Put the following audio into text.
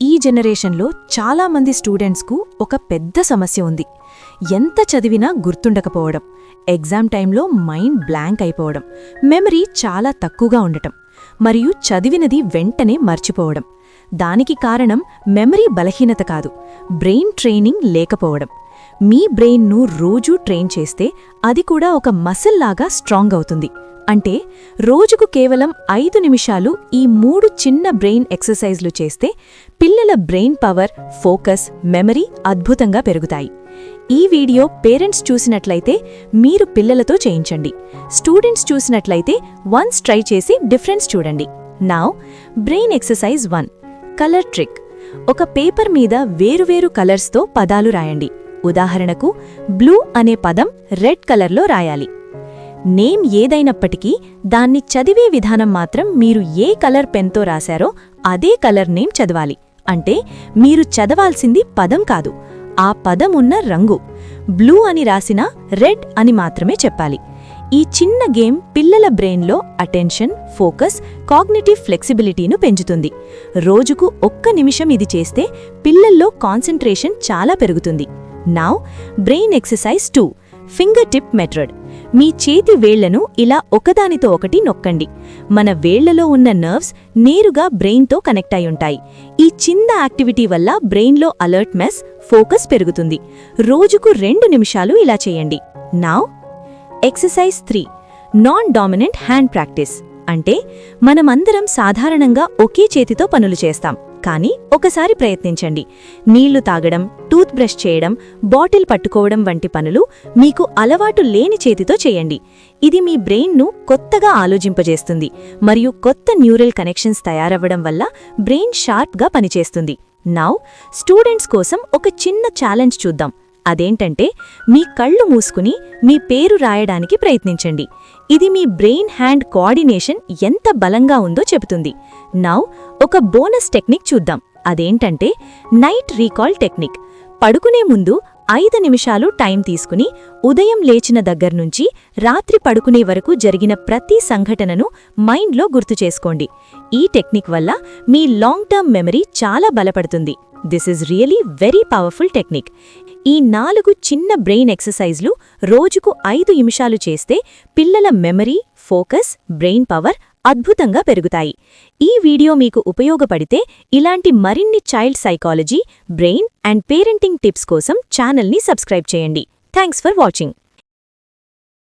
ఈ జనరేషన్లో చాలామంది స్టూడెంట్స్కు ఒక పెద్ద సమస్య ఉంది. ఎంత చదివినా గుర్తుండకపోవడం, ఎగ్జామ్ టైంలో మైండ్ బ్లాంక్ అయిపోవడం, మెమరీ చాలా తక్కువగా ఉండటం, మరియు చదివినది వెంటనే మర్చిపోవడం. దానికి కారణం మెమరీ బలహీనత కాదు, బ్రెయిన్ ట్రైనింగ్ లేకపోవడం. మీ బ్రెయిన్ను రోజూ ట్రైన్ చేస్తే అది కూడా ఒక మసిల్ లాగా స్ట్రాంగ్ అవుతుంది. అంటే రోజుకు కేవలం 5 నిమిషాలు ఈ 3 చిన్న బ్రెయిన్ ఎక్సర్సైజ్లు చేస్తే పిల్లల బ్రెయిన్ పవర్, ఫోకస్, మెమరీ అద్భుతంగా పెరుగుతాయి. ఈ వీడియో పేరెంట్స్ చూసినట్లయితే మీరు పిల్లలతో చేయించండి. స్టూడెంట్స్ చూసినట్లయితే వన్స్ ట్రై చేసి డిఫరెన్స్ చూడండి. Now brain exercise 1, colour trick. ఒక పేపర్ మీద వేరువేరు కలర్స్తో పదాలు రాయండి. ఉదాహరణకు బ్లూ అనే పదం రెడ్ కలర్లో రాయాలి. నేమ్ ఏదైనప్పటికీ దాన్ని చదివే విధానం మాత్రం మీరు ఏ కలర్ పెన్తో రాశారో అదే కలర్ నేమ్ చదవాలి. అంటే మీరు చదవాల్సింది పదం కాదు, ఆ పదం ఉన్న రంగు. బ్లూ అని రాసినా రెడ్ అని మాత్రమే చెప్పాలి. ఈ చిన్న గేమ్ పిల్లల బ్రెయిన్లో అటెన్షన్, ఫోకస్, కాగ్నిటివ్ ఫ్లెక్సిబిలిటీను పెంచుతుంది. రోజుకు 1 నిమిషం ఇది చేస్తే పిల్లల్లో కాన్సంట్రేషన్ చాలా పెరుగుతుంది. Now brain exercise 2, finger tip method. మీ చేతి వేళ్లను ఇలా ఒకదానితో ఒకటి నొక్కండి. మన వేళ్లలో ఉన్న నర్వ్స్ నేరుగా బ్రెయిన్తో కనెక్ట్ అయి ఉంటాయి. ఈ చిన్న యాక్టివిటీ వల్ల బ్రెయిన్లో అలర్ట్నెస్, ఫోకస్ పెరుగుతుంది. రోజుకు 2 నిమిషాలు ఇలా చేయండి. Now exercise 3, non dominant hand practice. అంటే మనమందరం సాధారణంగా ఒకే చేతితో పనులు చేస్తాం, కానీ ఒకసారి ప్రయత్నించండి. నీళ్లు తాగడం, టూత్ బ్రష్ చేయడం, బాటిల్ పట్టుకోవడం వంటి పనులు మీకు అలవాటు లేని చేతితో చేయండి. ఇది మీ బ్రెయిన్ను కొత్తగా ఆలోచింపజేస్తుంది మరియు కొత్త న్యూరల్ కనెక్షన్స్ తయారవ్వడం వల్ల బ్రెయిన్ షార్ప్గా పనిచేస్తుంది. నౌ స్టూడెంట్స్ కోసం ఒక చిన్న ఛాలెంజ్ చూద్దాం. అదేంటంటే మీ కళ్ళు మూసుకుని మీ పేరు రాయడానికి ప్రయత్నించండి. ఇది మీ బ్రెయిన్ హ్యాండ్ కోఆర్డినేషన్ ఎంత బలంగా ఉందో చెబుతుంది. నౌ ఒక బోనస్ టెక్నిక్ చూద్దాం. అదేంటంటే నైట్ రీకాల్ టెక్నిక్. పడుకునే ముందు 5 నిమిషాలు టైం తీసుకుని ఉదయం లేచిన దగ్గర్నుంచి రాత్రి పడుకునే వరకు జరిగిన ప్రతి సంఘటనను మైండ్లో గుర్తుచేసుకోండి. ఈ టెక్నిక్ వల్ల మీ లాంగ్ టర్మ్ మెమరీ చాలా బలపడుతుంది. This is really very powerful technique. ఈ 4 చిన్న బ్రెయిన్ ఎక్సర్సైజ్లు రోజుకు 5 నిమిషాలు చేస్తే పిల్లల మెమరీ, ఫోకస్, బ్రెయిన్ పవర్ అద్భుతంగా పెరుగుతాయి. ఈ వీడియో మీకు ఉపయోగపడితే ఇలాంటి మరిన్ని child psychology, brain and parenting tips కోసం ఛానల్ని సబ్స్క్రైబ్ చేయండి. Thanks for watching.